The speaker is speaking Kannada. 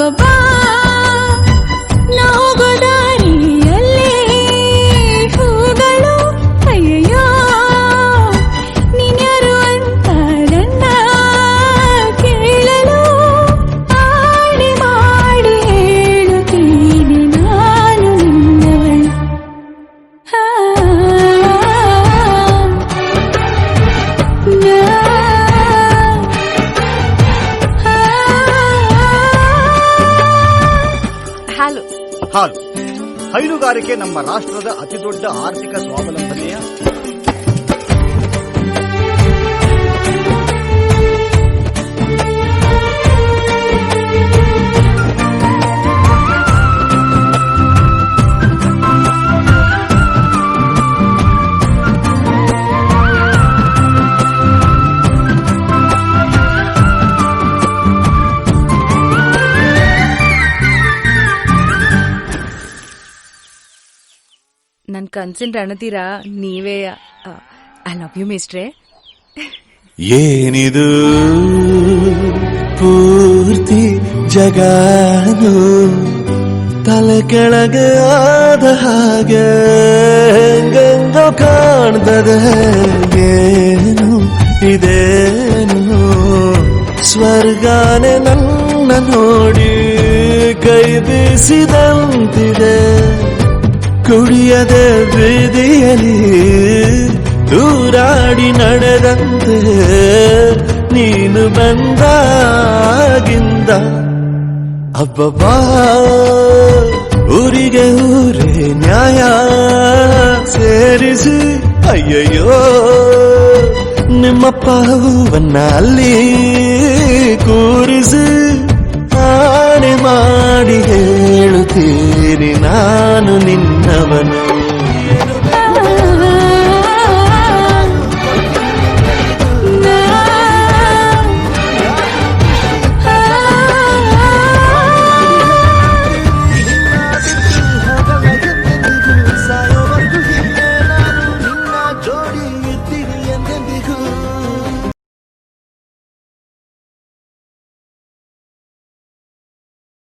ಅಬ್ಬಬ್ಬಾ ನಾಗೋದಾರಿಯಲ್ಲೇ ಹೂಗಳು ಅಯ್ಯಯ್ಯೋ ನೀನ್ಯಾರು ಅಂತ ನನ್ನ ಕೇಳಲು ಆಡಿ ಮಾಡಿ ಹೇಳುತ್ತೀನಿ ನಾನು ನಿನ್ನವಳು. ಹಾಲು ಹೈನುಗಾರಿಕೆ ನಮ್ಮ ರಾಷ್ಟ್ರದ ಅತಿದೊಡ್ಡ ಆರ್ಥಿಕ ಸ್ವಾವಲಂಬನೆಯ ನನ್ ಕನ್ಸಿನ್ ರಣತೀರಾ ನೀವೇ. ಐ ಲವ್ ಯು ಮಿಸ್ಟ್ರೆ. ಏನಿದು ಪೂರ್ತಿ ಜಗಾನು ತಲೆ ಕೆಳಗೆ ಆದ ಹಾಗೆ ಗಂಗೋ ಕಾಣ್ತದೆ. ಏನು ಇದೇನು ಸ್ವರ್ಗಾನೆ ನನ್ನ ನೋಡಿ ಕೈ ಬೀಸಿದಂತಿದೆ. ಕುಡಿಯದೆ ಬೀದಿಯಲಿ ದೂರಾಡಿ ನಡೆದಂತೆ ನೀನು ಬಂದಾಗಿಂದ ಅಬ್ಬಬ್ಬಾ ಊರಿಗೆ ಊರೇ ನ್ಯಾಯ ಸೇರಿಸಿ ಅಯ್ಯಯ್ಯೋ ನಿಮ್ಮಪ್ಪ ಹೂವನ್ನ ಅಲ್ಲಿ ಕೂರಿಸಿ ಆಣೆ ಮಾಡಿ ಹೇಳುತ್ತೀನಿ ನಾನು ನಿನ್ನವನು.